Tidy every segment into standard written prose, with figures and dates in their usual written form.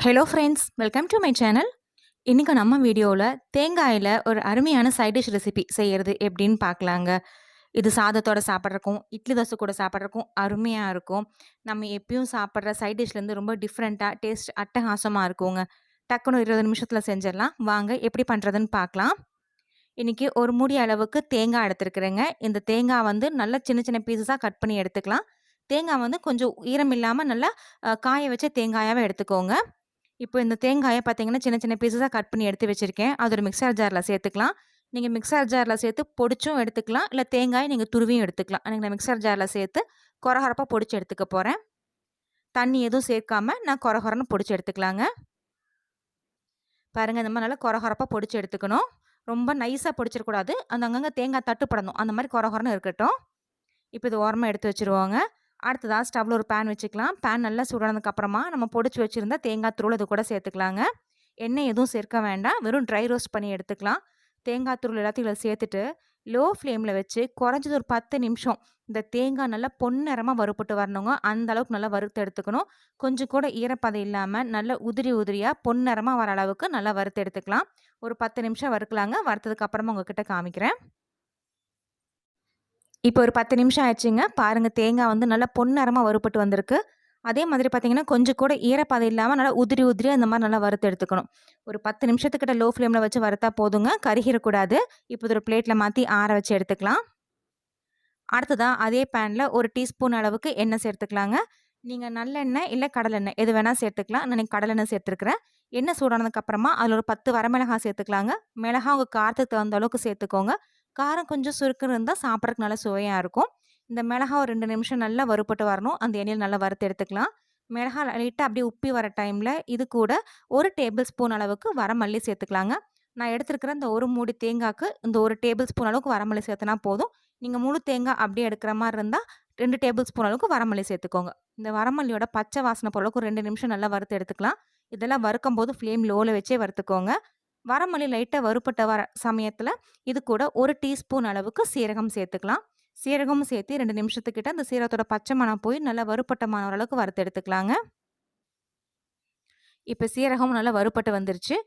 Hello friends, welcome to my channel. இன்னைக்கு நம்ம வீடியோவில் தேங்காயில் ஒரு அருமையான சைட் டிஷ் ரெசிபி செய்கிறது எப்படின்னு பார்க்கலாங்க. இது சாதத்தோட சாப்பிட்றக்கும், இட்லி தோசை கூட சாப்பிட்றக்கும் அருமையாக இருக்கும். நம்ம எப்பயும் சாப்பிட்ற சைட் டிஷ்லேருந்து ரொம்ப டிஃப்ரெண்ட்டாக டேஸ்ட் அட்டகாசமாக இருக்குங்க. டக்குன்னு 20 நிமிஷத்தில் செஞ்சிடலாம். வாங்க எப்படி பண்ணுறதுன்னு பார்க்கலாம். இன்றைக்கி ஒரு மூடி அளவுக்கு தேங்காய் எடுத்துருக்குறேங்க. இந்த தேங்காய் வந்து நல்லா சின்ன சின்ன பீசஸாக கட் பண்ணி எடுத்துக்கலாம். தேங்காய் வந்து கொஞ்சம் ஈரம் இல்லாமல் நல்லா காய வச்ச தேங்காயாகவே எடுத்துக்கோங்க. இப்போ இந்த தேங்காய பார்த்தீங்கன்னா, சின்ன சின்ன பீஸஸா கட் பண்ணி எடுத்து வச்சிருக்கேன். அது ஒரு மிக்ஸர் ஜார்ல சேர்த்துக்கலாம். நீங்க மிக்ஸர் ஜார்ல சேர்த்து பொடிச்சும் எடுத்துக்கலாம். இல்ல தேங்காய நீங்க துருவியும் எடுத்துக்கலாம். நான் மிக்ஸர் ஜார்ல சேர்த்து கொரகொரப்பா பொடிச்சு எடுத்துக்க போறேன். தண்ணி எதுவும் சேர்க்காம நான் கொரகொரன்னு பொடிச்சு எடுத்துக்கலாங்க. பாருங்க, இந்த மாரி நல்லா கொரகொரப்பா பொடிச்சு எடுத்துக்கணும். ரொம்ப நைஸா பொடிச்சிடக்கூடாது. அந்த அங்கங்க தேங்காய் தட்டுப்படணும். அந்த மாரி கொரகொரன்னு இருக்கட்டும். இப்போ இது ஓரமா எடுத்து வச்சுருவோங்க. அடுத்ததா ஸ்டவ்ல ஒரு பேன் வச்சுக்கலாம். பேன் நல்லா சூடானதுக்கு அப்புறமா நம்ம பொடிச்சு வச்சிருந்த தேங்காய் தூள் இது கூட சேர்த்துக்கலாங்க. எண்ணெய் எதுவும் சேர்க்க வேண்டாம். வெறும் ட்ரை ரோஸ்ட் பண்ணி எடுத்துக்கலாம். தேங்காய் தூள் எல்லாத்தையும் இதில சேர்த்துட்டு, லோ ஃப்ளேம்ல வச்சு குறைஞ்சது ஒரு 10 நிமிஷம் இந்த தேங்காய் நல்லா பொன்னிறமா வறுபட்டு வரணுங்க. அந்த அளவுக்கு நல்லா வறுத்து எடுத்துக்கணும். கொஞ்சம் கூட ஈரப்பதம் இல்லாம நல்லா உதிரி உதிரியா பொன்னிறமா வர அளவுக்கு நல்லா வறுத்து எடுத்துக்கலாம். ஒரு 10 நிமிஷம் வறுக்கலாங்க. வறுத்ததுக்கு அப்புறமா உங்ககிட்ட காமிக்கிறேன். இப்போ ஒரு 10 நிமிஷம் ஆயிடுச்சுங்க. பாருங்க, தேங்காய் வந்து நல்லா பொன்னிறமா வறுபட்டு வந்திருக்கு. அதே மாதிரி பார்த்தீங்கன்னா, கொஞ்சம் கூட ஈரப்பதம் இல்லாம நல்லா உதிரி உதிரியா இந்த மாரி நல்லா வறுத்து எடுத்துக்கணும். ஒரு 10 நிமிஷத்துக்கிட்ட லோ ஃப்ளேம்ல வச்சு வறுத்தா போதுங்க. கருகிறக்கூடாது. இப்போ இது ஒரு பிளேட்ல மாத்தி ஆற வச்சு எடுத்துக்கலாம். அடுத்ததா அதே பேன்ல 1 டீஸ்பூன் அளவுக்கு எண்ணெய் சேர்த்துக்கலாங்க. நீங்க நல்லெண்ணெய் இல்ல கடலெண்ணெய் எது வேணா சேர்த்துக்கலாம். நான் இன்னைக்கு கடலெண்ணெய் சேர்த்துருக்கிறேன். எண்ணெய் சூடானதுக்கு அப்புறமா அதில ஒரு 10 வரமிளகாய் சேர்த்துக்கலாங்க. மிளகாய் உங்க காரத்துக்கு தகுந்த அளவுக்கு சேர்த்துக்கோங்க. காரம் கொஞ்சம் சுருக்குன்னு இருந்தா சாப்பிடறதுக்கு நல்லா சுவையா இருக்கும். இந்த மிளகாய் ஒரு 2 நிமிஷம் நல்லா வறுபட்டு வரணும். அந்த எண்ணெயில நல்லா வறுத்து எடுத்துக்கலாம். மிளகாய் லைட்டா அப்படியே உப்பி வர டைம்ல இது கூட 1 டேபிள் ஸ்பூன் அளவுக்கு வரமல்லி சேர்த்துக்கலாங்க. நான் எடுத்திருக்கிற இந்த 1 மூடி தேங்காய்க்கு இந்த 1 டேபிள் ஸ்பூன் அளவுக்கு வரமல்லி சேர்த்துனா போதும். நீங்க முழு தேங்காய் அப்படியே எடுக்கிற மாரி இருந்தா 2 டேபிள் ஸ்பூன் அளவுக்கு வரமல்லி சேர்த்துக்கோங்க. இந்த வரமல்லியோட பச்சை வாசனை போற அளவுக்கு ஒரு 2 நிமிஷம் நல்லா வறுத்து எடுத்துக்கலாம். இதெல்லாம் வறுக்கும்போது ஃப்ளேம் லோல வச்சே வறுத்துக்கோங்க. வரமல்லி லைட்டா வறுபட்ட வர சமயத்துல இது கூட 1 டீஸ்பூன் அளவுக்கு சீரகம் சேர்த்துக்கலாம். சீரகமும் சேர்த்து 2 நிமிஷத்துக்கிட்ட அந்த சீரகத்தோட பச்சை மணம் போய் நல்லா வறுபட்ட மணம் வர அளவுக்கு வறுத்து எடுத்துக்கலாங்க. இப்ப சீரகமும் நல்லா வறுபட்டு வந்துருச்சு.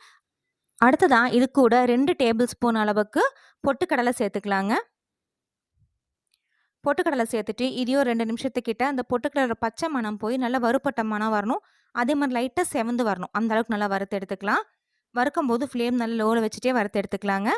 அடுத்ததா இது கூட 2 டேபிள் ஸ்பூன் அளவுக்கு பொட்டுக்கடலை சேர்த்துக்கலாங்க. பொட்டுக்கடலை சேர்த்துட்டு இதையும் 2 நிமிஷத்துக்கிட்ட அந்த பொட்டுக்கடலை பச்சை மணம் போய் நல்லா வறுபட்ட மணம் வரணும். அதே மாரி லைட்டா செவந்து வரணும். அந்த அளவுக்கு நல்லா வறுத்து எடுத்துக்கலாம். வறுக்கும்போது ஃப்ளேம் நல்லா லோல வச்சுட்டே வறுத்து எடுத்துக்கலாங்க.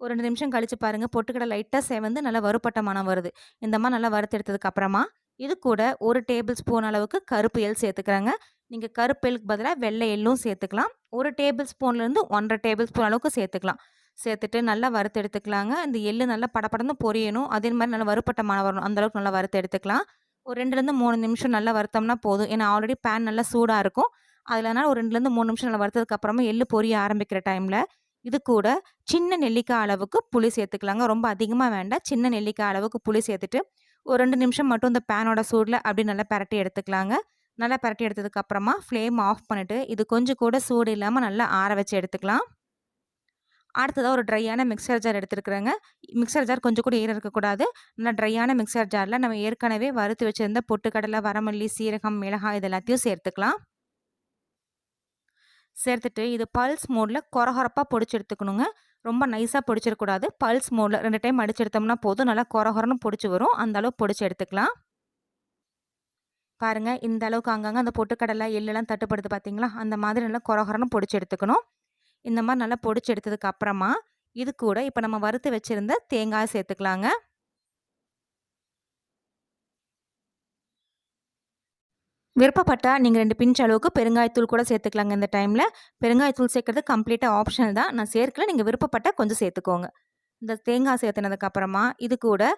ஒரு 2 நிமிஷம் கழிச்சு பாருங்க, பொட்டுக்கடலை லைட்டா செவந்து நல்லா வறுபட்ட மணம் வருது. இந்த மாரி நல்லா வறுத்து எடுத்ததுக்கு அப்புறமா, இது கூட 1 டேபிள் ஸ்பூன் அளவுக்கு கருப்பு எள் சேர்த்துக்கிறேங்க. நீங்க கருப்பு எள்ளுக்கு பதிலா வெள்ளை எள்ளும் சேர்த்துக்கலாம். 1 டேபிள் ஸ்பூன்லேருந்து 1 1/2 டேபிள் ஸ்பூன் அளவுக்கு சேர்த்துக்கலாம். சேர்த்துட்டு நல்லா வறுத்து எடுத்துக்கலாங்க. இந்த எள்ளு நல்லா படபடன்னு பொரியணும். அதே மாரி நல்லா வறுபட்ட மணம் வரணும். அந்த அளவுக்கு நல்லா வறுத்து எடுத்துக்கலாம். ஒரு 2லேருந்து 3 நிமிஷம் நல்லா வறுத்தோம்னா போதும். ஏன்னா ஆல்ரெடி பேன் நல்லா சூடா இருக்கும். அதனால ஒரு 2லேருந்து 3 நிமிஷம் நல்லா வறுத்ததுக்கு அப்புறமா எள்ளு பொரிய ஆரம்பிக்கிற டைம்ல, இது கூட சின்ன நெல்லிக்காய் அளவுக்கு புளி சேர்த்துக்கலாங்க. ரொம்ப அதிகமா வேண்டாம். சின்ன நெல்லிக்காய் அளவுக்கு புளி சேர்த்துட்டு, ஒரு 2 நிமிஷம் மட்டும் இந்த பேனோட சூடுல அப்படியே நல்லா பெரட்டி எடுத்துக்கலாங்க. நல்லா பெரட்டி எடுத்ததுக்கு அப்புறமா ஃப்ளேம் ஆஃப் பண்ணிட்டு, இது கொஞ்சம் கூட சூடு இல்லாம நல்லா ஆற வச்சு எடுத்துக்கலாம். அடுத்ததா ஒரு ட்ரையான மிக்ஸர் ஜார் எடுத்துருக்கிறேங்க. மிக்ஸர் ஜார் கொஞ்சம் கூட ஈரம் இருக்கக்கூடாது. நல்லா ட்ரையான மிக்ஸர் ஜார்ல நம்ம ஏற்கனவே வறுத்து வச்சிருந்த பொட்டுக்கடலை, வரமல்லி, சீரகம், மிளகாய் இது எல்லாத்தையும் சேர்த்துக்கலாம். சேர்த்துட்டு இது பல்ஸ் மோட்ல கொரகொரப்பா பொடிச்சு எடுத்துக்கணுங்க. ரொம்ப நைஸா பொடிச்சிடக்கூடாது. பல்ஸ் மோட்ல 2 டைம் அடிச்சு எடுத்தோம்னா போதும். நல்லா கொரகொரன்னு பொடிச்சு வரும். அந்த அளவுக்கு பொடிச்சு எடுத்துக்கலாம். பாருங்க, இந்த அளவுக்கு அங்கங்க அந்த பொட்டுக்கடலை, எள்ளுலாம் தட்டுப்படுது பார்த்தீங்களா? அந்த மாதிரி நல்லா கொரகொரன்னு பொடிச்சு எடுத்துக்கணும். இந்த மாரி நல்லா பொடிச்சு எடுத்ததுக்கு அப்புறமா, இது கூட இப்ப நம்ம வறுத்து வச்சிருந்த தேங்காய் சேர்த்துக்கலாங்க. விருப்பப்பட்டா நீங்க 2 பிஞ்ச் அளவுக்கு பெருங்காயத்தூள் கூட சேர்த்துக்கலாங்க இந்த டைம்ல. பெருங்காயத்தூள் சேர்க்கிறது கம்ப்ளீட்டா ஆப்ஷனல் தான். நான் சேர்க்கல. நீங்க விருப்பப்பட்டா கொஞ்சம் சேர்த்துக்கோங்க. இந்த தேங்காய் சேர்த்துனதுக்கு அப்புறமா, இது கூட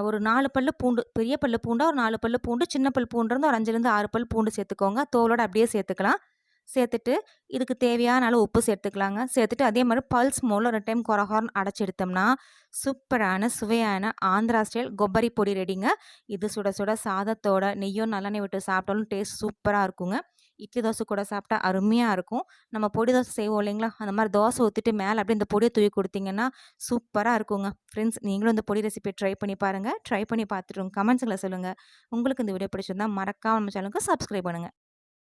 ஒரு 4 பல்லு பூண்டு, பெரிய பல்லு பூண்டா ஒரு 4 பல்லு பூண்டு, சின்ன பல் பூண்டு இருந்தா ஒரு 5லேருந்து 6 பல் பூண்டு சேர்த்துக்கோங்க. தோலோட அப்படியே சேர்த்துக்கலாம். சேர்த்துட்டு இதுக்கு தேவையான அளவு உப்பு சேர்த்துக்கலாங்க. சேர்த்துட்டு அதே மாரி பல்ஸ் மோட்ல 2 டைம் கொரகொரன்னு அடைச்சு எடுத்தோம்னா, சூப்பரான சுவையான ஆந்திரா ஸ்டைல் கொబ్బரி பொடி ரெடிங்க. இது சுட சுட சாதத்தோட நெய்யும் நல்லெண்ணெய் விட்டு சாப்பிட்டாலும் டேஸ்ட் சூப்பரா இருக்குங்க. இட்லி தோசை கூட சாப்பிட்டா அருமையா இருக்கும். நம்ம பொடி தோசை செய்வோம் இல்லைங்களா? அந்த மாரி தோசை ஊத்திட்டு மேல அப்படியே இந்த பொடிய தூவி குடுத்தீங்கன்னா, சூப்பரா இருக்குங்க. ஃப்ரெண்ட்ஸ், நீங்களும் இந்த பொடி ரெசிபிய ட்ரை பண்ணி பாருங்க. ட்ரை பண்ணி பார்த்துட்டு உங்க கமெண்ட்ஸ்ல சொல்லுங்க. உங்களுக்கு இந்த வீடியோ பிடிச்சிருந்தா மறக்காம நம்ம சேனலுக்கு சப்ஸ்கிரைப் பண்ணுங்க.